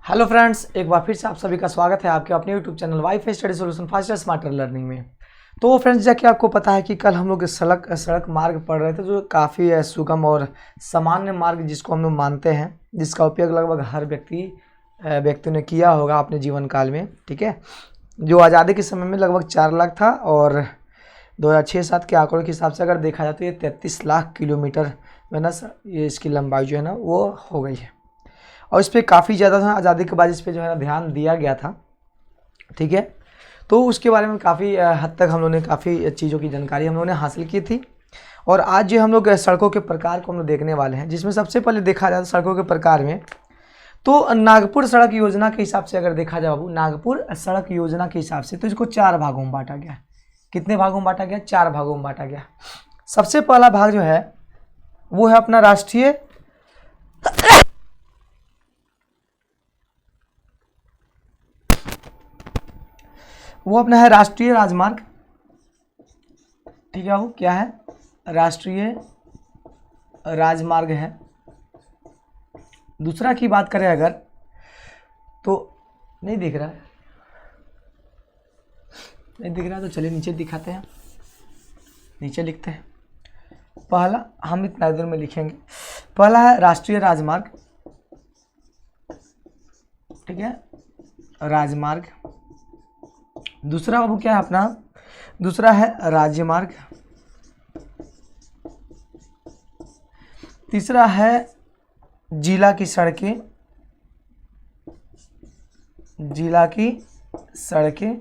Hello friends, एक बार फिर से आप सभी का स्वागत है आपके अपने YouTube channel wifi study solution faster smarter learning में। तो फ्रेंड्स, जैसे कि आपको पता है कि कल हम लोग सड़क मार्ग पढ़ रहे थे जो काफ़ी सुगम और सामान्य मार्ग जिसको हम लोग मानते हैं, जिसका उपयोग लगभग हर व्यक्ति ने किया होगा अपने जीवन काल में। ठीक है, जो आज़ादी के समय में लगभग 4 लाख था और 2006-7 के आंकड़ों के हिसाब से अगर देखा जाए तो ये 33 लाख किलोमीटर में ना ये इसकी लंबाई जो है ना वो हो गई है। और इस पर काफ़ी ज़्यादा था आज़ादी के बाद इस पर जो है ना ध्यान दिया गया था। ठीक है, तो उसके बारे में काफ़ी हद तक हम लोगों ने काफ़ी चीज़ों की जानकारी हम लोगों ने हासिल की थी। और आज जो हम लोग सड़कों के प्रकार को हम लोग देखने वाले हैं, जिसमें सबसे पहले देखा जाए सड़कों के प्रकार में तो नागपुर सड़क योजना के हिसाब से अगर देखा जाए बाबू, नागपुर सड़क योजना के हिसाब से तो इसको 4 भागों में बांटा गया। कितने भागों में बांटा गया? 4 भागों में बांटा गया। सबसे पहला भाग जो है वो है अपना राष्ट्रीय राष्ट्रीय राजमार्ग। ठीक है, वो क्या है? राष्ट्रीय राजमार्ग है। दूसरा की बात करें अगर तो नहीं दिख रहा है, तो चलिए नीचे दिखाते हैं, नीचे लिखते हैं। पहला हम इतना देर में लिखेंगे। पहला है राष्ट्रीय राजमार्ग। ठीक है, राजमार्ग। दूसरा बाबू क्या है अपना? दूसरा है राज्य मार्ग। तीसरा है जिला की सड़कें,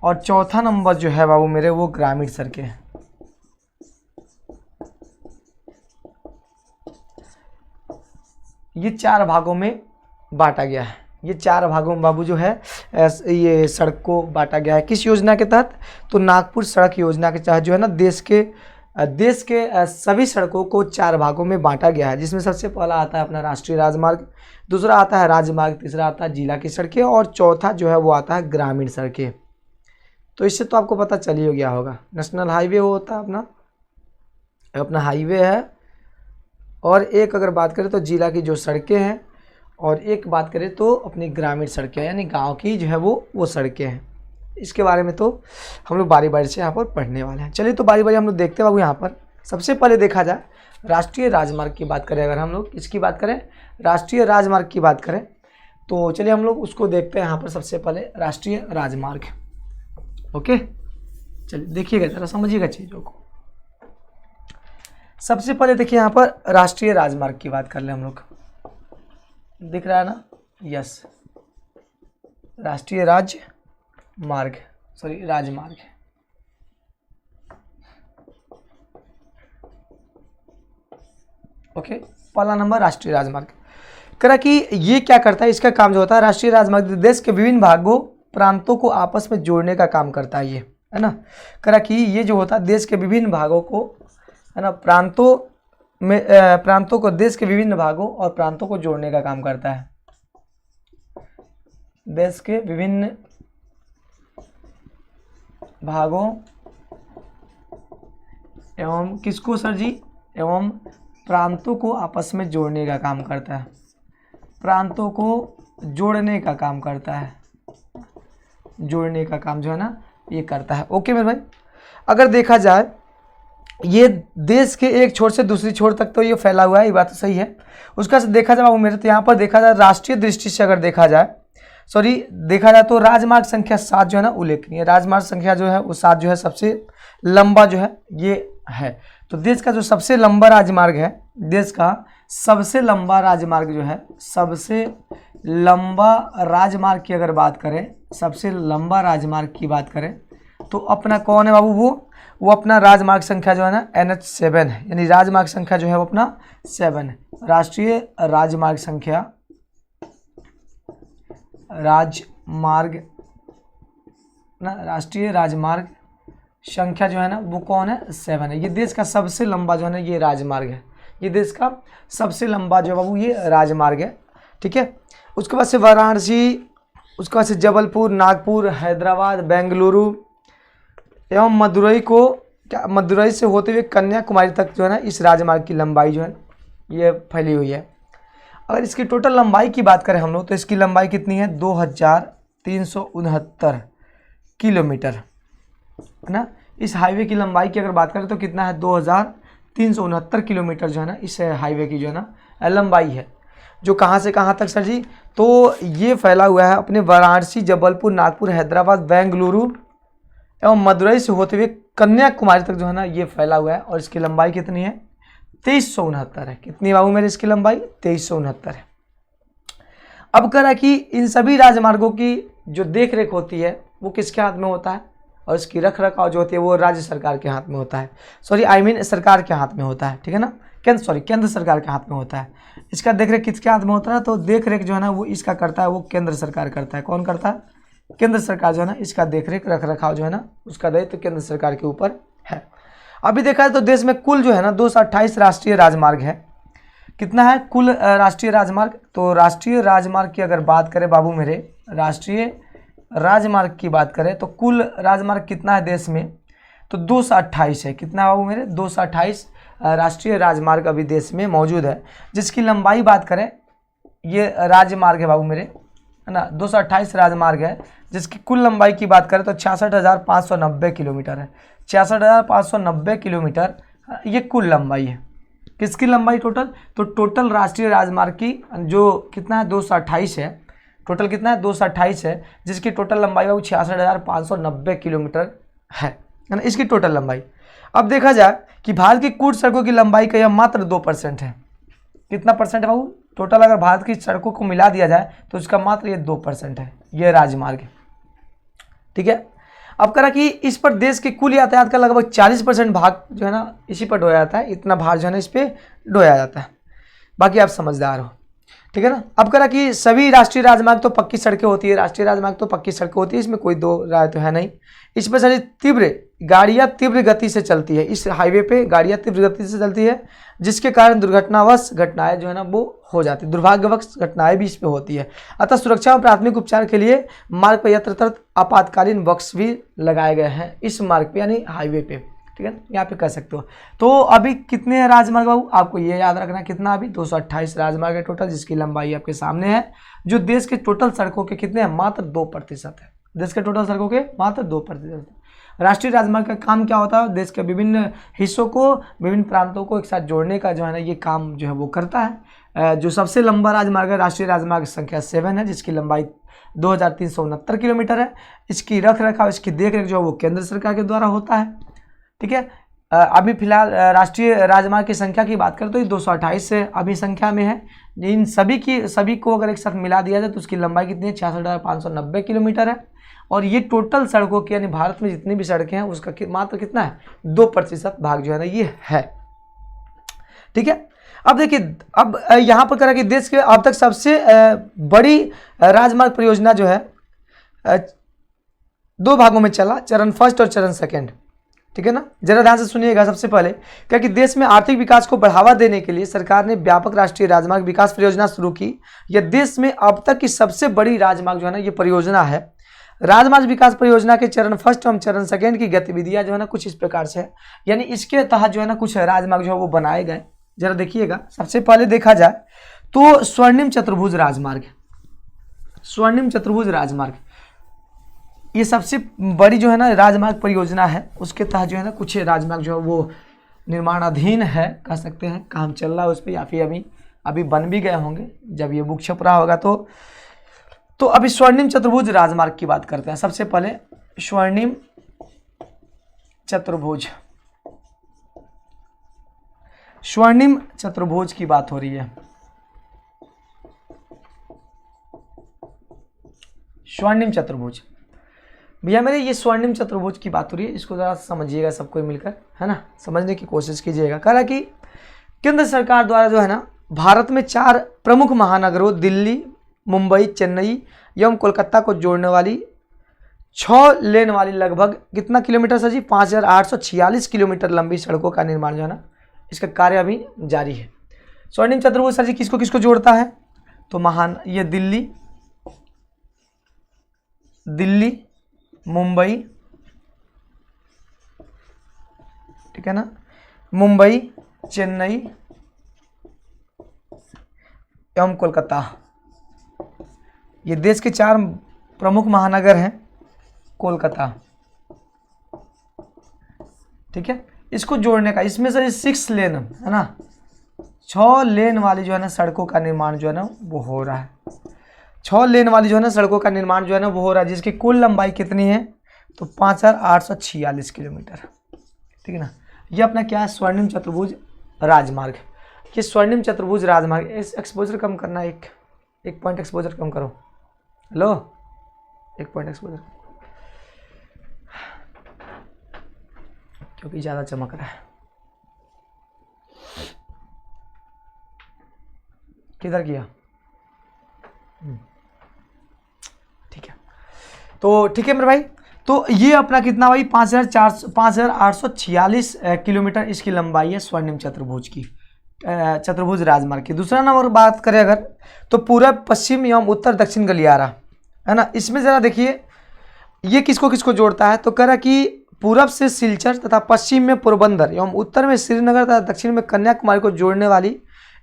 और चौथा नंबर जो है बाबू मेरे वो ग्रामीण सड़कें हैं। ये 4 भागों में बांटा गया है। ये 4 भागों में बाबू जो है ये सड़क को बांटा गया है। किस योजना के तहत? तो नागपुर सड़क योजना के तहत जो है ना देश के सभी सड़कों को 4 भागों में बांटा गया है, जिसमें सबसे पहला आता है अपना राष्ट्रीय राजमार्ग, दूसरा आता है राजमार्ग, तीसरा आता है जिला की सड़कें और चौथा जो है वो आता है ग्रामीण सड़कें। तो इससे तो आपको पता चल ही गया होगा, नेशनल हाईवे होता है अपना हाईवे है, और एक अगर बात करें तो जिला की जो सड़कें हैं, और एक बात करें तो अपनी ग्रामीण सड़कें यानी गांव की जो है वो सड़कें हैं। इसके बारे में तो हम लोग बारी बारी से यहाँ पर पढ़ने वाले हैं। चलिए तो बारी बारी हम लोग देखते हैं बाबू। यहाँ पर सबसे पहले देखा जाए राष्ट्रीय राजमार्ग की बात करें, अगर हम लोग इसकी बात करें, राष्ट्रीय राजमार्ग की बात करें, तो चलिए हम लोग उसको देखते हैं। यहाँ पर सबसे पहले राष्ट्रीय राजमार्ग। ओके, चलिए देखिएगा, जरा समझिएगा चीज़ों को। सबसे पहले देखिए यहाँ पर राष्ट्रीय राजमार्ग की बात कर ले हम लोग। दिख रहा है ना? यस, राष्ट्रीय राजमार्ग। ओके, पहला नंबर राष्ट्रीय राजमार्ग। कह रहा कि ये क्या करता है, इसका काम जो होता है, राष्ट्रीय राजमार्ग देश के विभिन्न भागों प्रांतों को आपस में जोड़ने का काम करता है। ये है ना, कह रहा कि ये जो होता है देश के विभिन्न भागों को, है ना, प्रांतों को देश के विभिन्न भागों और प्रांतों को जोड़ने का काम करता है। देश के विभिन्न भागों एवं किसको सर जी? एवं प्रांतों को आपस में जोड़ने का काम करता है। प्रांतों को जोड़ने का काम करता है, जोड़ने का काम जो है ना ये करता है। ओके मेरे भाई, अगर देखा जाए ये देश के एक छोर से दूसरी छोर तक तो ये फैला हुआ है, ये बात तो सही है। उसका से देखा जाए मेरे, तो यहाँ पर देखा जाए राष्ट्रीय दृष्टि से अगर देखा जाए तो राजमार्ग संख्या 7 जो है ना उल्लेखनीय। राजमार्ग संख्या जो है वो 7 जो है सबसे लंबा जो है ये है। तो देश का जो सबसे लंबा राजमार्ग है, देश का सबसे लंबा राजमार्ग जो है, सबसे लंबा राजमार्ग की अगर बात करें, सबसे लंबा राजमार्ग की बात करें तो अपना कौन है बाबू? वो अपना राजमार्ग संख्या जो है ना NH7 है, यानी राजमार्ग संख्या जो है वो अपना 7 है। राष्ट्रीय राजमार्ग संख्या, राष्ट्रीय राजमार्ग संख्या जो है ना वो कौन है? 7 है। ये देश का सबसे लंबा जो है ना ये राजमार्ग है। ये देश का सबसे लंबा जो है बाबू ये राजमार्ग है। ठीक है, उसके बाद से वाराणसी, उसके बाद से जबलपुर, नागपुर, हैदराबाद, बेंगलुरु एवं मदुरई से होते हुए कन्याकुमारी तक जो है ना इस राजमार्ग की लंबाई जो है ये फैली हुई है। अगर इसकी टोटल लंबाई की बात करें हम लोग तो इसकी लंबाई कितनी है 2369 किलोमीटर, है ना। इस हाईवे की लंबाई की अगर बात करें तो कितना है 2369 किलोमीटर जो है ना इस हाईवे की जो है ना लंबाई है, जो कहाँ से कहाँ तक सर जी, तो ये फैला हुआ है अपने वाराणसी, जबलपुर, नागपुर, हैदराबाद, बेंगलुरु एवं मदुरई से होते हुए कन्याकुमारी तक जो है ना ये फैला हुआ है। और इसकी लंबाई कितनी है 2369 है। कितनी बाबू मेरे इसकी लंबाई 2369 है। अब कह रहा है कि इन सभी राजमार्गों की जो देख रेख होती है वो किसके हाथ में होता है, और इसकी रख रखाव जो होती है वो राज्य सरकार के हाथ में होता है, सरकार के हाथ में होता है, ठीक है ना, केंद्र सरकार के हाथ में होता है। इसका देख रेख किसके हाथ में होता है, तो देख रेख जो है ना वो इसका करता है वो केंद्र सरकार करता है। कौन करता है, केंद्र सरकार जो है ना इसका देख रेख रख रखाव जो है ना उसका दायित्व तो केंद्र सरकार के ऊपर है। अभी देखा जाए तो देश में कुल जो है ना 228 राष्ट्रीय राजमार्ग है। कितना है कुल राष्ट्रीय राजमार्ग, तो राष्ट्रीय राजमार्ग की अगर बात करें बाबू मेरे, राष्ट्रीय राजमार्ग की बात करें तो कुल राजमार्ग कितना है देश में, तो 228 है। कितना बाबू मेरे 228 राष्ट्रीय राजमार्ग अभी देश में मौजूद है। जिसकी लंबाई बात करें, ये राजमार्ग है बाबू मेरे, है ना, 228 राजमार्ग है। जिसकी कुल लंबाई की बात करें तो 66,590 किलोमीटर है। 66,590 किलोमीटर ये कुल लंबाई है। किसकी लंबाई टोटल, तो टोटल राष्ट्रीय राजमार्ग की जो कितना है 228 है, टोटल कितना है 228 है, जिसकी टोटल लंबाई वो 66,590 किलोमीटर है ना, इसकी टोटल लंबाई। अब देखा जाए कि भारत की कुल सड़कों की लंबाई का यह मात्र 2% है। कितना परसेंट है बाबू, टोटल अगर भारत की सड़कों को मिला दिया जाए तो इसका मात्र ये 2% है, ये राजमार्ग है, ठीक है। अब करा कि इस पर देश के कुल यातायात का लगभग 40% भाग जो है ना इसी पर ढोया जाता है, इतना भार जो है ना इस पर ढोया जाता है। बाकी आप समझदार हो, ठीक है ना। अब करा कि सभी राष्ट्रीय राजमार्ग तो पक्की सड़कें होती है, राष्ट्रीय राजमार्ग तो पक्की सड़कें होती है, इसमें कोई दो राय तो है नहीं। इस पर सारी गाड़ियाँ तीव्र गति से चलती है, इस हाईवे पे गाड़ियाँ तीव्र गति से चलती है, जिसके कारण दुर्घटनावश घटनाएं जो है ना वो हो जाती है, दुर्भाग्यवश घटनाएं भी इस पे होती है। अतः सुरक्षा और प्राथमिक उपचार के लिए मार्ग पर यत्रतः आपातकालीन बॉक्स भी लगाए गए हैं इस मार्ग पे यानी हाईवे पे, ठीक है, यहाँ पे कर सकते हो। तो अभी कितने हैं राजमार्ग बाबू, आपको ये याद रखना कितना, अभी 228 राजमार्ग है टोटल, जिसकी लंबाई आपके सामने है, जो देश के टोटल सड़कों के कितने हैं, मात्र 2% है। देश के टोटल सड़कों के मात्र 2%। राष्ट्रीय राजमार्ग का काम क्या होता है, देश के विभिन्न हिस्सों को, विभिन्न प्रांतों को एक साथ जोड़ने का जो है ना ये काम जो है वो करता है। जो सबसे लंबा राजमार्ग है राष्ट्रीय राजमार्ग संख्या 7 है, जिसकी लंबाई 2369 किलोमीटर है। इसकी रख रखाव, इसकी देख रेख जो है वो केंद्र सरकार के द्वारा होता है, ठीक है। अभी फिलहाल राष्ट्रीय राजमार्ग की संख्या की बात करें तो ये 228 से अभी संख्या में है। इन सभी को अगर एक साथ मिला दिया जाए तो उसकी लंबाई कितनी है 66,590 किलोमीटर है। और ये टोटल सड़कों की यानी भारत में जितनी भी सड़कें हैं उसका मात्र कितना है 2% भाग जो है ना ये है, ठीक है। अब देखिए, अब यहाँ पर करा कि देश के अब तक सबसे बड़ी राजमार्ग परियोजना जो है 2 भागों में चला, चरण फर्स्ट और चरण सेकेंड, ठीक है ना। जरा ध्यान से सुनिएगा। सबसे पहले क्या कि देश में आर्थिक विकास को बढ़ावा देने के लिए सरकार ने व्यापक राष्ट्रीय राजमार्ग विकास परियोजना शुरू की। यह देश में अब तक की सबसे बड़ी राजमार्ग जो है ना ये परियोजना है। राजमार्ग विकास परियोजना के चरण फर्स्ट और चरण सेकेंड की गतिविधियां जो है ना कुछ इस प्रकार से है, यानी इसके तहत जो है ना कुछ राजमार्ग जो है वो बनाए गए। जरा देखिएगा, सबसे पहले देखा जाए तो स्वर्णिम चतुर्भुज राजमार्ग, स्वर्णिम चतुर्भुज राजमार्ग ये सबसे बड़ी जो है ना राजमार्ग परियोजना है। उसके तहत जो है ना कुछ राजमार्ग जो है वो निर्माणाधीन है, कह सकते हैं, काम चल रहा है उस पर, या फिर अभी बन भी गए होंगे जब ये बुक छप रहा होगा। तो अभी स्वर्णिम चतुर्भुज राजमार्ग की बात करते हैं। सबसे पहले स्वर्णिम चतुर्भुज, स्वर्णिम चतुर्भुज की बात हो रही है। स्वर्णिम चतुर्भुज भैया मेरे, ये स्वर्णिम चतुर्भुज की बात हो रही है, इसको जरा समझिएगा सबको मिलकर, है ना, समझने की कोशिश कीजिएगा। कहा कि केंद्र सरकार द्वारा जो है ना भारत में 4 प्रमुख महानगरों दिल्ली, मुंबई, चेन्नई एवं कोलकाता को जोड़ने वाली 6 लेन वाली लगभग कितना किलोमीटर सर जी 5,846 किलोमीटर लंबी सड़कों का निर्माण जो है ना इसका कार्य अभी जारी है। स्वर्णिम चतुर्भुज सर जी किसको किसको जोड़ता है, तो ये दिल्ली, मुंबई, ठीक है ना, मुंबई, चेन्नई एवं कोलकाता, ये देश के 4 प्रमुख महानगर हैं। कोलकाता, ठीक है, इसको जोड़ने का, इसमें सर 6 लेन है ना, 6 लेन वाली जो है ना सड़कों का निर्माण जो है ना वो हो रहा है। 6 लेन वाली जो है ना सड़कों का निर्माण जो है ना वो हो रहा है, जिसकी कुल लंबाई कितनी है, तो 5846 किलोमीटर, ठीक है ना। ये अपना क्या है, स्वर्णिम चतुर्भुज राजमार्ग। ये स्वर्णिम चतुर्भुज राजमार्ग, इस एक्सपोजर कम करना, एक पॉइंट एक्सपोजर कम करो, हेलो, 1 पॉइंट एक्सपोजर, क्योंकि ज़्यादा चमक रहा है। किधर किया, ठीक है, तो ठीक है मेरे भाई। तो ये अपना कितना भाई, 5846 किलोमीटर इसकी लंबाई है स्वर्णिम चतुर्भुज की, चतुर्भुज राजमार्ग की। दूसरा नंबर बात करें अगर, तो पूरब पश्चिम एवं उत्तर दक्षिण गलियारा है ना। इसमें ज़रा देखिए ये किसको किसको जोड़ता है, तो कह रहा कि पूरब से सिलचर तथा पश्चिम में पोरबंदर एवं उत्तर में श्रीनगर तथा दक्षिण में कन्याकुमारी को जोड़ने वाली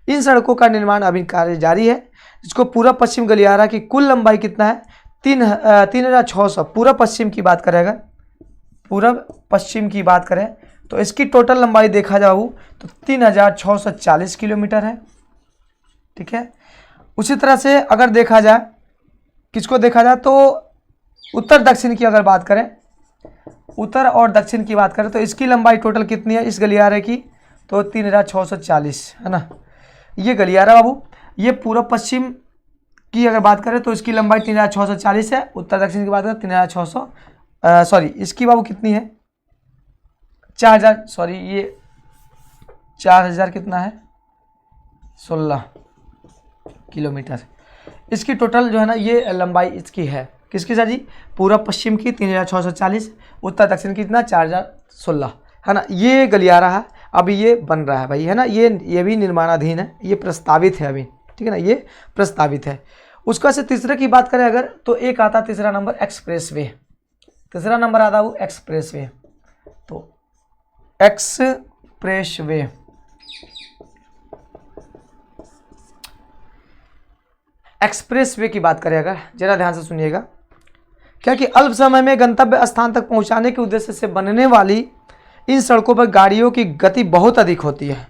इन सड़कों का निर्माण अभी कार्य जारी है। इसको पूरब पश्चिम गलियारा की कुल लंबाई कितना है, 3600। पूरब पश्चिम की बात करें अगर, पूरब पश्चिम की बात करें तो इसकी टोटल लंबाई देखा जाओ तो 3640 किलोमीटर है, ठीक है। उसी तरह से अगर देखा जाए, किसको देखा जाए, तो उत्तर दक्षिण की अगर बात करें, उत्तर और दक्षिण की बात करें तो इसकी लंबाई टोटल कितनी है इस गलियारे की, तो 3640 है ना। ये गलियारा बाबू, ये पूरब पश्चिम की अगर बात करें तो इसकी लंबाई 3640 है। उत्तर दक्षिण की बात करें 3600, सॉरी इसकी बाबू कितनी है, 4000, सॉरी ये 4000 कितना है, 16 किलोमीटर इसकी टोटल जो है ना ये लंबाई इसकी है। किसकी सर जी, पूरब पश्चिम की 3640, उत्तर दक्षिण की कितना 4016 है ना। ये गलियारा है, अभी ये बन रहा है भाई है ना, ये भी निर्माणाधीन है, ये प्रस्तावित है अभी, ठीक है ना, ये प्रस्तावित है। उसका से तीसरे की बात करें अगर, तो एक आता तीसरा नंबर एक्सप्रेस वे, तीसरा नंबर आता वो एक्सप्रेस वे। तो एक्सप्रेस वे, एक्सप्रेस वे की बात करें अगर, जरा ध्यान से सुनिएगा, क्या कि अल्प समय में गंतव्य स्थान तक पहुंचाने के उद्देश्य से बनने वाली इन सड़कों पर गाड़ियों की गति बहुत अधिक होती है।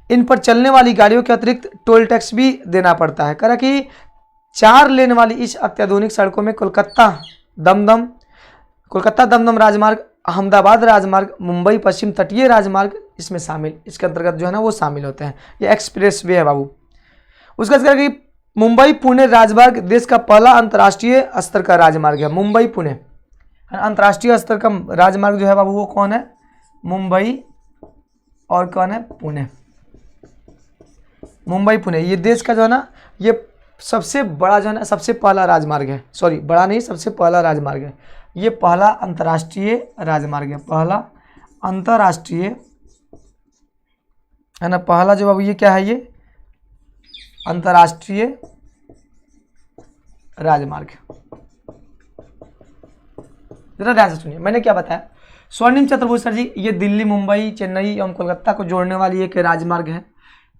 इन पर चलने वाली गाड़ियों के अतिरिक्त टोल टैक्स भी देना पड़ता है। कह कि 4 लेन वाली इस अत्याधुनिक सड़कों में कोलकाता दमदम राजमार्ग, अहमदाबाद राजमार्ग, मुंबई पश्चिम तटीय राजमार्ग इसमें शामिल, इसके अंतर्गत जो है ना वो शामिल होते हैं। ये एक्सप्रेस वे है बाबू। उसका जिक्र कि मुंबई पुणे राजमार्ग देश का पहला अंतर्राष्ट्रीय स्तर का राजमार्ग है। मुंबई पुणे अंतर्राष्ट्रीय स्तर का राजमार्ग जो है बाबू वो कौन है, मुंबई, और कौन है, पुणे, मुंबई पुणे। ये देश का जो है ना ये सबसे बड़ा जो है ना सबसे पहला राजमार्ग है, सॉरी बड़ा नहीं, सबसे पहला राजमार्ग है। ये पहला अंतर्राष्ट्रीय राजमार्ग है, पहला अंतर्राष्ट्रीय है ना, पहला जो बाबू ये क्या है, ये अंतर्राष्ट्रीय राजमार्ग। जरा ध्यान से सुनिए मैंने क्या बताया। स्वर्णिम चतुर्भुज सर जी ये दिल्ली, मुंबई, चेन्नई एवं कोलकाता को जोड़ने वाली एक राजमार्ग है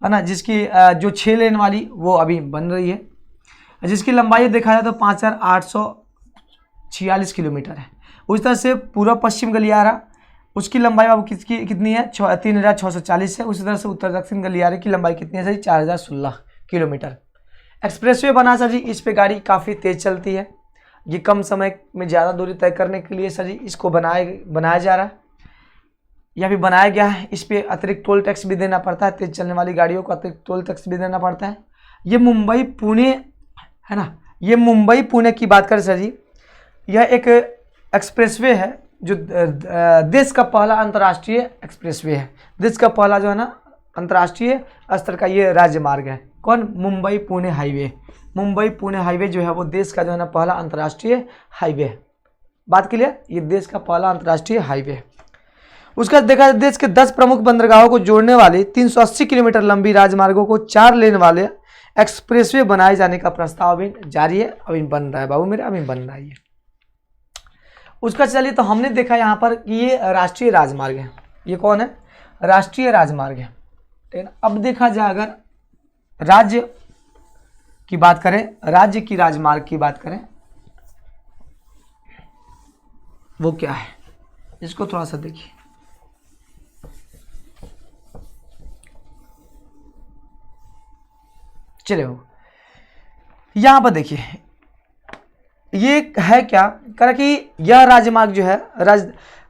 ना, जिसकी जो 6 लेन वाली वो अभी बन रही है, जिसकी लंबाई देखा जाए तो 5846 किलोमीटर है। उस तरह से पूर्व पश्चिम गलियारा, उसकी लंबाई अब किसकी कितनी है, 3640 है। उसी तरह से उत्तर दक्षिण गलियारे की लंबाई कितनी है सर, 4016 किलोमीटर। एक्सप्रेसवे बना सर जी, इस पे गाड़ी काफ़ी तेज़ चलती है। ये कम समय में ज़्यादा दूरी तय करने के लिए सर जी इसको बनाया जा रहा है या फिर बनाया गया है। इस पे अतिरिक्त टोल टैक्स भी देना पड़ता है, तेज़ चलने वाली गाड़ियों को अतिरिक्त टोल टैक्स भी देना पड़ता है। ये मुंबई पुणे है ना, ये मुंबई पुणे की बात करें सर जी, यह एक एक्सप्रेसवे है जो देश का पहला अंतर्राष्ट्रीय एक्सप्रेसवे है। देश का पहला जो है ना अंतर्राष्ट्रीय स्तर का ये राजमार्ग है। कौन, मुंबई पुणे हाईवे। मुंबई पुणे हाईवे जो है वो देश का जो है ना पहला अंतर्राष्ट्रीय हाईवे है। बात क्लियर, ये देश का पहला अंतर्राष्ट्रीय हाईवे है। उसका देखा जाए देश के 10 प्रमुख बंदरगाहों को जोड़ने वाली 380 किलोमीटर लंबी राजमार्गों को 4 लेन वाले एक्सप्रेसवे बनाए जाने का प्रस्ताव अभी जारी है, अभी बन रहा है बाबू मेरे, अभी बन रहा है ये। उसका चलिए तो हमने देखा यहाँ पर कि ये राष्ट्रीय राजमार्ग है। ये कौन है, राष्ट्रीय राजमार्ग है, ठीक है ना। अब देखा जाए अगर राज्य की बात करें, राज्य की राजमार्ग की बात करें, वो क्या है, इसको थोड़ा सा देखिए। चलिए यहां पर देखिए, ये है क्या, करा कि यह राजमार्ग जो है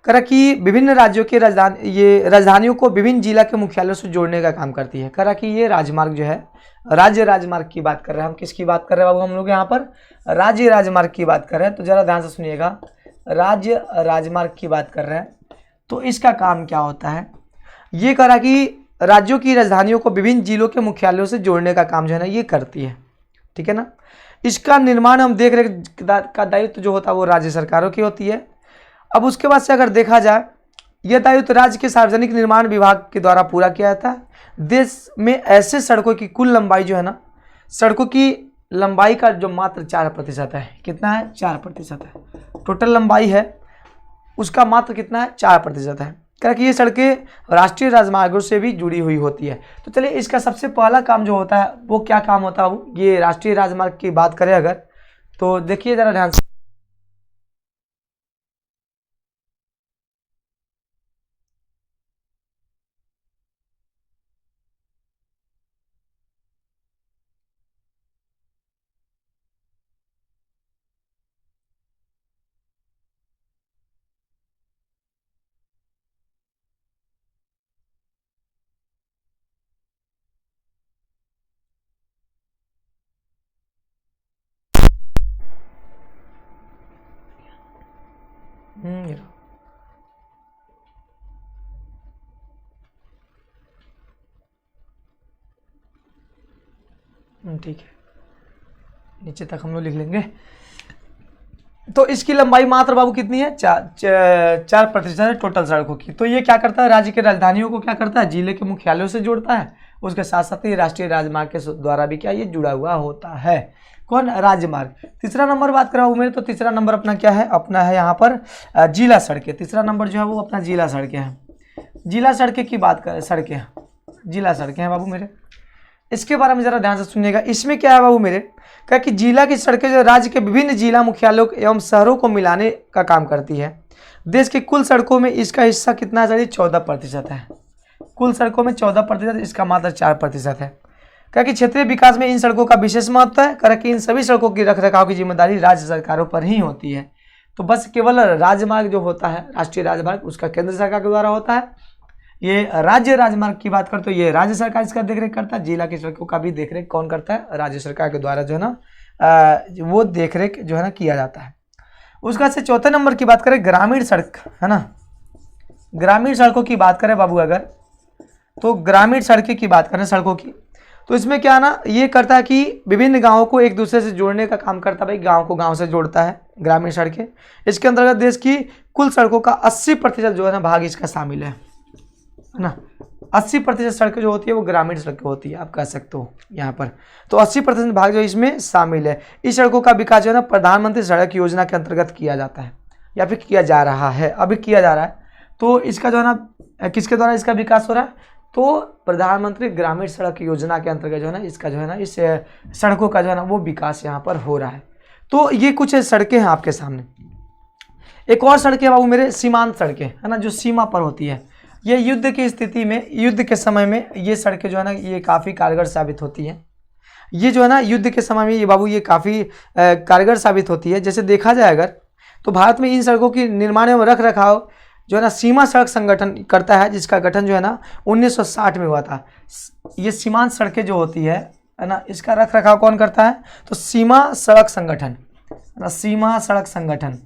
करा कि विभिन्न राज्यों के राजधानियों को विभिन्न जिला के मुख्यालयों से जोड़ने का काम करती है। करा कि ये राजमार्ग जो है, राज्य राजमार्ग की बात कर रहे हैं हम। किसकी बात कर रहे हैं बाबू हम लोग यहाँ पर? राज्य राजमार्ग की बात कर रहे हैं। तो जरा ध्यान से सुनिएगा, राज्य राजमार्ग की बात कर रहे हैं। तो इसका काम क्या होता है? ये करा कि राज्यों की राजधानियों को विभिन्न जिलों के मुख्यालयों से जोड़ने का काम जो है ना ये करती है, ठीक है ना। इसका निर्माण हम देख रेख का दायित्व जो होता है वो राज्य सरकारों की होती है। अब उसके बाद से अगर देखा जाए, यह दायित्व राज्य के सार्वजनिक निर्माण विभाग के द्वारा पूरा किया जाता है। देश में ऐसे सड़कों की कुल लंबाई जो है ना, सड़कों की लंबाई का जो मात्र 4% है। कितना है? 4% है। टोटल लंबाई है उसका मात्र कितना है? 4% है। क्योंकि ये सड़कें राष्ट्रीय राजमार्गों से भी जुड़ी हुई होती है। तो चलिए इसका सबसे पहला काम जो होता है वो क्या काम होता है? वो ये राष्ट्रीय राजमार्ग की बात करें अगर, तो देखिए जरा ध्यान से। ये लो। ठीक है, नीचे तक हम लोग लिख लेंगे। तो इसकी लंबाई मात्र बाबू कितनी है? 4% है टोटल सड़कों की। तो ये क्या करता है? राज्य के राजधानियों को क्या करता है? जिले के मुख्यालयों से जोड़ता है। उसके साथ साथ ही राष्ट्रीय राजमार्ग के द्वारा भी क्या ये जुड़ा हुआ होता है। कौन? राजमार्ग। तीसरा नंबर बात कर रहा हूँ मेरे, तो तीसरा नंबर अपना क्या है? अपना है यहाँ पर जिला सड़कें। तीसरा नंबर जो है वो अपना जिला सड़कें हैं। जिला सड़कें की बात करें, सड़कें, जिला सड़कें हैं बाबू मेरे। इसके बारे में जरा ध्यान से सुनिएगा। इसमें क्या है बाबू मेरे? क्या कि जिला की सड़कें जो राज्य के विभिन्न जिला मुख्यालयों एवं शहरों को मिलाने का काम करती है। देश की कुल सड़कों में इसका हिस्सा कितना है? 14% है। कुल सड़कों में 14%, इसका मात्र 4% है। क्या कि क्षेत्रीय विकास में इन सड़कों का विशेष महत्व है। क्या कि इन सभी सड़कों की रखरखाव की जिम्मेदारी राज्य सरकारों पर ही होती है। तो बस केवल राजमार्ग जो होता है, राष्ट्रीय राजमार्ग, उसका केंद्र सरकार के द्वारा होता है। ये राज्य राजमार्ग की बात करते तो ये राज्य सरकार इसका देखरेख करता है। जिला की सड़कों का भी देखरेख कौन करता है? राज्य सरकार के द्वारा जो है ना वो देखरेख जो है ना किया जाता है। उसका से चौथे नंबर की बात करें, ग्रामीण सड़क है ना। ग्रामीण सड़कों की बात करें बाबू अगर, तो ग्रामीण सड़कें की बात करें सड़कों की, तो इसमें क्या ना ये करता है कि विभिन्न गाँवों को एक दूसरे से जोड़ने का काम करता है। भाई गाँव को गाँव से जोड़ता है ग्रामीण सड़कें। इसके अंतर्गत देश की कुल सड़कों का 80% जो है ना भाग इसका शामिल है ना। 80% सड़कें जो होती है वो ग्रामीण सड़कें होती है, आप कह सकते हो यहाँ पर। तो 80% भाग जो इसमें शामिल है। इस सड़कों का विकास जो है ना प्रधानमंत्री सड़क योजना के अंतर्गत किया जाता है या फिर किया जा रहा है, अभी किया जा रहा है। तो इसका जो है ना किसके द्वारा इसका विकास हो रहा है? तो प्रधानमंत्री ग्रामीण सड़क योजना के अंतर्गत जो है ना इसका जो है ना इस सड़कों का जो है ना वो विकास यहाँ पर हो रहा है। तो ये कुछ सड़कें हैं आपके सामने। एक और सड़कें बाबू मेरे, सीमांत सड़कें है ना, जो सीमा पर होती है। ये युद्ध की स्थिति में, युद्ध के समय में ये सड़कें जो है ना ये काफ़ी कारगर साबित होती हैं। ये जो है ना युद्ध के समय में ये बाबू ये काफ़ी कारगर साबित होती है। जैसे देखा जाए अगर, तो भारत में इन सड़कों की निर्माण एवं रख रखाव जो है ना सीमा सड़क संगठन करता है, जिसका गठन जो है ना 1960 में हुआ था। ये सीमांत सड़कें जो होती है ना, इसका रख रखाव कौन करता है? तो सीमा सड़क संगठन, सीमा सड़क संगठन,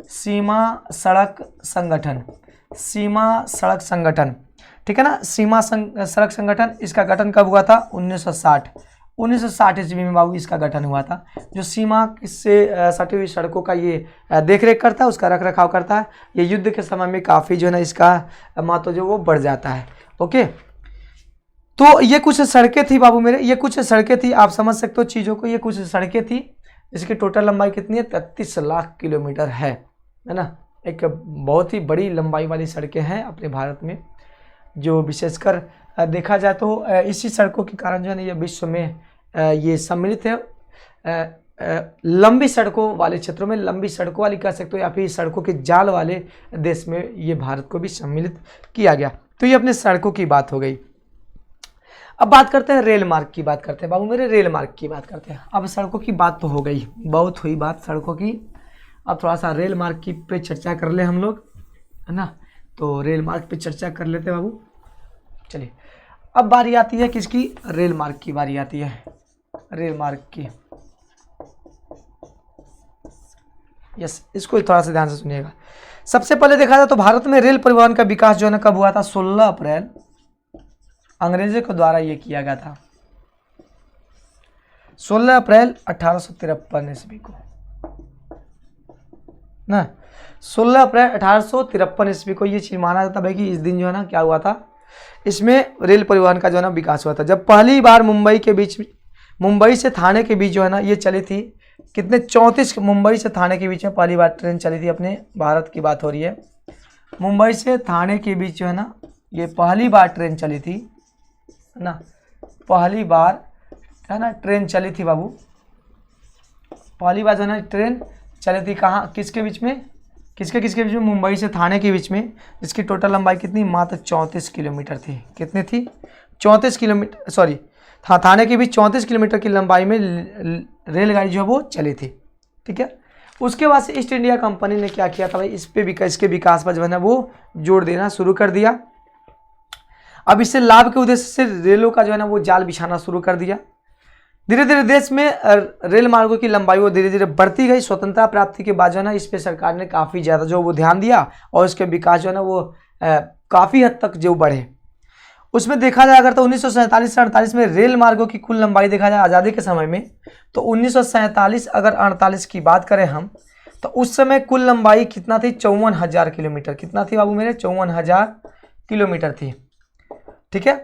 सीमा सड़क संगठन, सीमा सड़क संगठन, ठीक है ना। सीमा सड़क संगठन, इसका गठन कब हुआ था? 1960 ईस्वी में बाबू इसका गठन हुआ था। जो सीमा से सटी हुई सड़कों का ये देखरेख करता है, उसका रख रखाव करता है। ये युद्ध के समय में काफ़ी जो है ना इसका महत्व जो वो बढ़ जाता है। ओके, तो ये कुछ सड़कें थी बाबू मेरे, ये कुछ सड़कें थी, आप समझ सकते हो चीज़ों को। ये कुछ सड़कें थी, इसकी टोटल लंबाई कितनी है? 33 लाख किलोमीटर है ना। एक बहुत ही बड़ी लंबाई वाली सड़कें हैं अपने भारत में, जो विशेषकर देखा जाए तो इसी सड़कों के कारण जो है ना ये विश्व में ये सम्मिलित है लंबी सड़कों वाले क्षेत्रों में, लंबी सड़कों वाली कह सकते हो, या फिर सड़कों के जाल वाले देश में ये भारत को भी सम्मिलित किया गया। तो ये अपने सड़कों की बात हो गई। अब बात करते हैं रेल मार्ग की, बात करते हैं बाबू मेरे रेल मार्ग की बात करते हैं। अब सड़कों की बात तो हो गई, बहुत हुई बात सड़कों की। अब थोड़ा सा रेल मार्ग की पे चर्चा कर ले हम लोग, है ना। तो रेल मार्ग पे चर्चा कर लेते हैं बाबू। चलिए अब बारी आती है किसकी, रेल मार्ग की बारी आती है, रेल मार्ग की। यस, इसको थोड़ा सा ध्यान से सुनिएगा। सबसे पहले देखा जाए तो भारत में रेल परिवहन का विकास जो है ना कब हुआ था, 16 अप्रैल अंग्रेजों के द्वारा ये किया गया था, 16 अप्रैल 1853 ईस्वी को ना, 16 अप्रैल 1853 ईस्वी को ये चीज माना जाता भाई कि इस दिन जो है ना क्या हुआ था, इसमें रेल परिवहन का जो है ना विकास हुआ था। जब पहली बार मुंबई से थाने के बीच जो है ना ये चली थी, कितने 34, मुंबई से थाने के बीच में पहली बार ट्रेन चली थी, अपने भारत की बात हो रही है। मुंबई से थाने के बीच जो है ना ये पहली बार ट्रेन चली थी, है ना, पहली बार है ना ट्रेन चली थी बाबू, पहली बार जो है ना ट्रेन चली थी। कहाँ, किसके बीच में, किसके बीच में, मुंबई से थाने के बीच में। इसकी टोटल लंबाई कितनी, मात्र 34 किलोमीटर थी। कितनी थी, 34 किलोमीटर, सॉरी हाँ, थाने के बीच 34 किलोमीटर की लंबाई में रेलगाड़ी जो है वो चली थी। ठीक है, उसके बाद से ईस्ट इंडिया कंपनी ने क्या किया था भाई, इसके विकास पर जो है ना वो जोर देना शुरू कर दिया। अब इससे लाभ के उद्देश्य से रेलों का जो है ना वो जाल बिछाना शुरू कर दिया। धीरे धीरे देश में रेल मार्गों की लंबाई वो धीरे धीरे बढ़ती गई। स्वतंत्रता प्राप्ति के बाद जो है ना इस पे सरकार ने काफ़ी ज़्यादा जो वो ध्यान दिया और इसके विकास जो है ना वो काफ़ी हद तक जो बढ़े। उसमें देखा जाए अगर तो 1947 से 48 में रेल मार्गों की कुल लंबाई देखा जाए आज़ादी के समय में, तो 1947 अगर 48 की बात करें हम, तो उस समय कुल लंबाई कितना थी, 54,000 किलोमीटर। कितना थी बाबू मेरे, 54,000 किलोमीटर थी। ठीक है,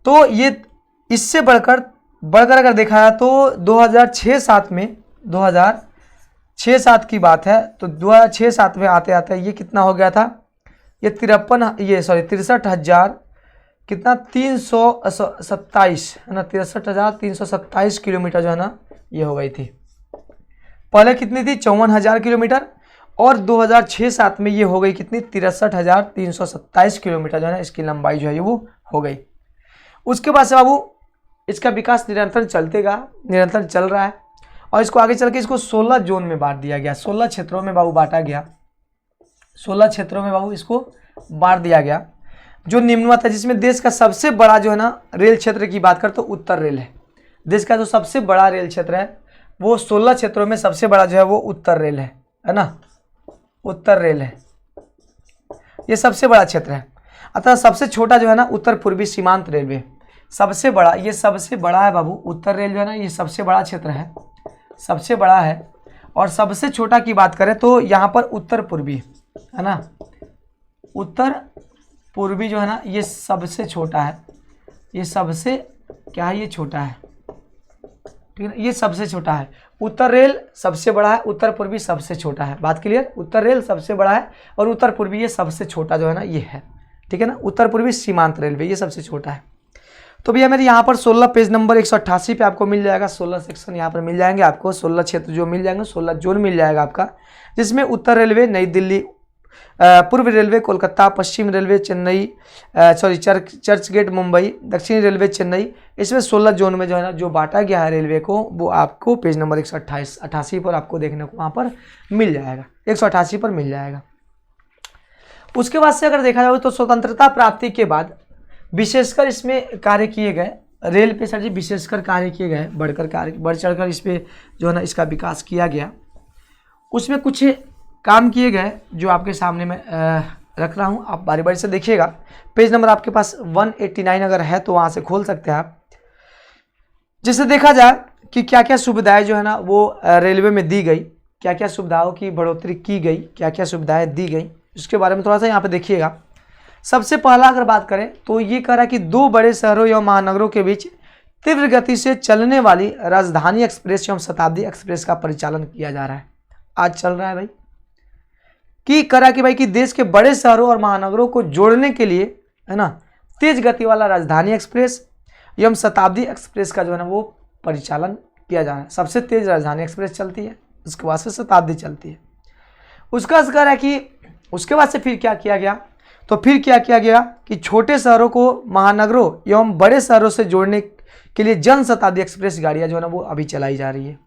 तो ये इससे बढ़कर अगर देखा जाए तो 2006-07 में, 2006-07 की बात है, तो 2006-07 में आते आते ये कितना हो गया था, ये 63,000 कितना 327 है ना, 63,327 किलोमीटर जो है ना ये हो गई थी। पहले कितनी थी, 54,000 किलोमीटर, और 2006-07 में ये हो गई कितनी, 63,327 किलोमीटर जो है ना इसकी लंबाई जो है वो हो गई। उसके बाद से बाबू इसका विकास निरंतर निरंतर चल रहा है, और इसको आगे चल के इसको 16 जोन में बांट दिया गया, 16 क्षेत्रों में बाबू बांटा गया, 16 क्षेत्रों में बाबू इसको बांट दिया गया, जो निम्नवत है, जिसमें देश का सबसे बड़ा जो है ना रेल क्षेत्र की बात करते तो उत्तर रेल है। देश का जो सबसे बड़ा रेल क्षेत्र है वो 16 क्षेत्रों में सबसे बड़ा जो है वो उत्तर रेल है ना, उत्तर रेल है, ये सबसे बड़ा क्षेत्र है। अतः सबसे छोटा जो है ना उत्तर पूर्वी सीमांत रेलवे, सबसे बड़ा, ये सबसे बड़ा है बाबू, उत्तर रेल जो है ना ये सबसे बड़ा क्षेत्र है, सबसे बड़ा है। और सबसे छोटा की बात करें तो यहाँ पर उत्तर पूर्वी है ना, उत्तर पूर्वी जो है ना ये सबसे छोटा है, ये सबसे क्या है, ये छोटा है। ठीक है, ये सबसे छोटा है। उत्तर रेल सबसे बड़ा है, उत्तर पूर्वी सबसे छोटा है। बात क्लियर, उत्तर रेल सबसे बड़ा है और उत्तर पूर्वी ये सबसे छोटा जो है ना ये है। ठीक है ना, उत्तर पूर्वी सीमांत रेलवे ये सबसे छोटा है। तो भैया मेरे यहाँ पर 16 पेज नंबर 188 पे आपको मिल जाएगा, 16 सेक्शन यहाँ पर मिल जाएंगे आपको, 16 क्षेत्र जो मिल जाएंगे, 16 जोन मिल जाएगा आपका, जिसमें उत्तर रेलवे नई दिल्ली, पूर्व रेलवे कोलकाता, पश्चिम railway Chennai, church gate Mumbai, दक्षिणी रेलवे चेन्नई, इसमें 16 जोन में जो है ना जो बांटा गया है रेलवे को, वो आपको पेज नंबर 188 पर आपको देखने को वहाँ पर मिल जाएगा, 188 पर मिल जाएगा। उसके बाद से अगर देखा जाए तो स्वतंत्रता प्राप्ति के बाद विशेषकर इसमें कार्य किए गए, रेल पे सर जी विशेषकर कार्य किए गए, बढ़ चढ़कर इस पर जो है ना इसका विकास किया गया। उसमें कुछ काम किए गए जो आपके सामने मैं रख रहा हूँ, आप बारी बारी से देखिएगा। पेज नंबर आपके पास 189 अगर है तो वहाँ से खोल सकते हैं आप, जिससे देखा जाए कि क्या क्या सुविधाएं जो है ना वो रेलवे में दी गई, क्या क्या सुविधाओं की बढ़ोतरी की गई, क्या क्या सुविधाएं दी गई, उसके बारे में थोड़ा सा यहाँ पे देखिएगा। सबसे पहला अगर बात करें तो ये कह रहा है कि 2 बड़े शहरों एवं महानगरों के बीच तीव्र गति से चलने वाली राजधानी एक्सप्रेस एवं शताब्दी एक्सप्रेस का परिचालन किया जा रहा है। आज चल रहा है भाई, कि करा कि भाई कि देश के बड़े शहरों और महानगरों को जोड़ने के लिए है ना तेज गति वाला राजधानी एक्सप्रेस एवं शताब्दी एक्सप्रेस का जो है ना वो परिचालन किया जा रहा है। सबसे तेज राजधानी एक्सप्रेस चलती है, उसके बाद से शताब्दी चलती है। उसका जिक्र है कि उसके बाद से फिर क्या किया गया, तो फिर क्या किया गया कि छोटे शहरों को महानगरों एवं बड़े शहरों से जोड़ने के लिए जन शताब्दी एक्सप्रेस गाड़ियाँ जो है ना वो अभी चलाई जा रही है,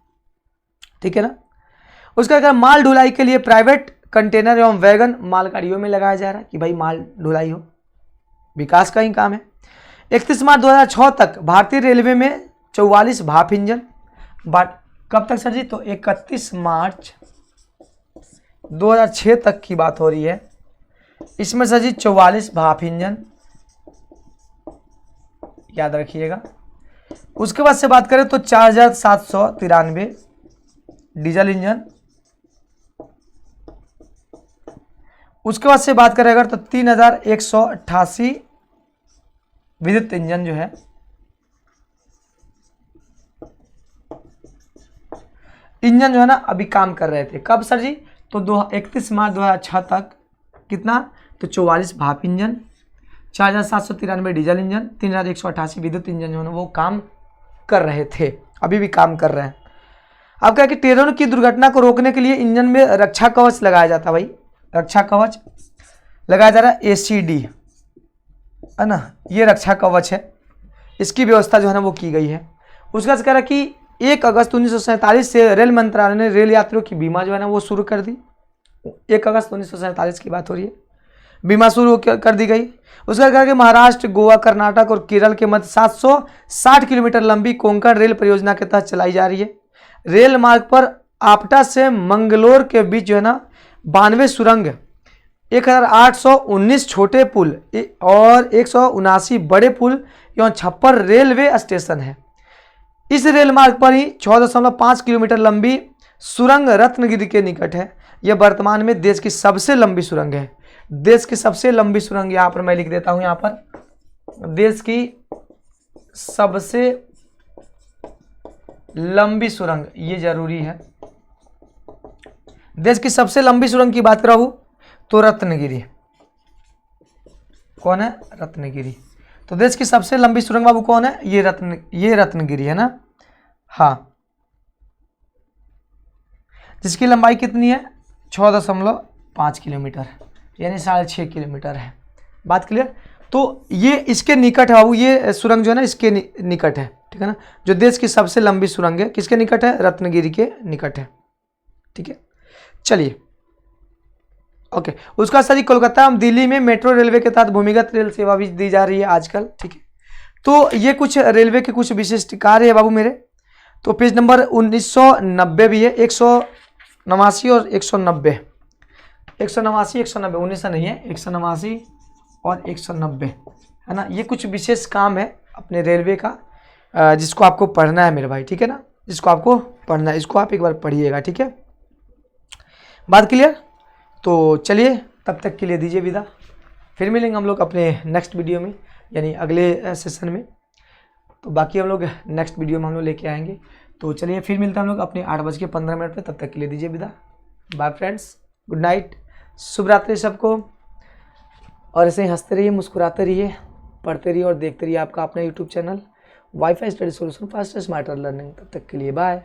ठीक है ना। उसका अगर माल ढुलाई के लिए प्राइवेट कंटेनर एवं वैगन मालगाड़ियों में लगाया जा रहा है कि भाई माल ढुलाई हो, विकास का ही काम है। 31 मार्च 2006 तक भारतीय रेलवे में 44 भाप इंजन, कब तक सर जी, तो 31 मार्च 2006 तक की बात हो रही है। इसमें सर जी 44 भाप इंजन, याद रखिएगा। उसके बाद से बात करें तो 4793 डीजल इंजन। उसके बाद से बात करें अगर तो 3188 विद्युत इंजन जो है। इंजन जो है ना अभी काम कर रहे थे, कब सर जी, तो 31 मार्च 2006 तक कितना, तो 44 भाप इंजन, 4793 डीजल इंजन, 3188 विद्युत इंजन जो है ना वो काम कर रहे थे, अभी भी काम कर रहे हैं। अब क्या कि ट्रेनों की दुर्घटना को रोकने के लिए इंजन में रक्षा कवच लगाया जाता है, भाई रक्षा कवच लगाया जा रहा है, ACD है ना, ये रक्षा कवच है, इसकी व्यवस्था जो है ना वो की गई है। उसका कह रहा कि 1 अगस्त 1947 से रेल मंत्रालय ने रेल यात्रियों की बीमा जो है ना वो शुरू कर दी। 1 अगस्त 1947 की बात हो रही है, बीमा शुरू कर दी गई। उसका कहा कि महाराष्ट्र, गोवा, कर्नाटक और केरल के मध्य 760 किलोमीटर लंबी कोंकण रेल परियोजना के तहत चलाई जा रही है। रेल मार्ग पर आपटा से मंगलोर के बीच जो है ना 92 सुरंग, 1819 छोटे पुल और 179 बड़े पुल एवं 56 रेलवे स्टेशन है। इस रेल मार्ग पर ही 14.5 किलोमीटर लंबी सुरंग रत्नगिरी के निकट है। यह वर्तमान में देश की सबसे लंबी सुरंग है। देश की सबसे लंबी सुरंग यहाँ पर मैं लिख देता हूँ, यहाँ पर देश की सबसे लंबी सुरंग, ये जरूरी है। देश की सबसे लंबी सुरंग की बात कर रहा हूं तो रत्नगिरी, कौन है, रत्नगिरी। तो देश की सबसे लंबी सुरंग बाबू कौन है, ये रत्नगिरी है ना, हाँ, जिसकी लंबाई कितनी है 6.5 किलोमीटर, यानी 6.5 किलोमीटर है। बात क्लियर। तो ये इसके निकट है बाबू, ये सुरंग जो है ना इसके निकट है, ठीक है ना। जो देश की सबसे लंबी सुरंग है किसके निकट है, रत्नगिरी के निकट है, ठीक है। चलिए ओके। उसका सर कोलकाता एवं दिल्ली में मेट्रो रेलवे के तहत भूमिगत रेल सेवा भी दी जा रही है आजकल, ठीक है। तो ये कुछ रेलवे के कुछ विशिष्ट कार्य है बाबू मेरे। तो पेज नंबर 1990 भी है, 189 और 190, 189 190, 1900 नहीं है, 189 और 190 है ना। ये कुछ विशेष काम है अपने रेलवे का, जिसको आपको पढ़ना है मेरे भाई, ठीक है ना, जिसको आपको पढ़ना है, इसको आप एक बार पढ़िएगा, ठीक है। बात क्लियर। तो चलिए तब तक के लिए दीजिए विदा, फिर मिलेंगे हम लोग अपने नेक्स्ट वीडियो में, यानी अगले सेशन में। तो बाकी हम लोग नेक्स्ट वीडियो में हम लोग लेके आएंगे। तो चलिए फिर मिलते हैं हम लोग अपने 8:15 पे, तब तक के लिए दीजिए विदा। बाय फ्रेंड्स, गुड नाइट, शुभ रात्रि सबको। और ऐसे ही हंसते रहिए, मुस्कुराते रहिए, पढ़ते रहिए और देखते रहिए आपका अपना YouTube channel wifi study solution faster smarter learning. तब तक के लिए बाय।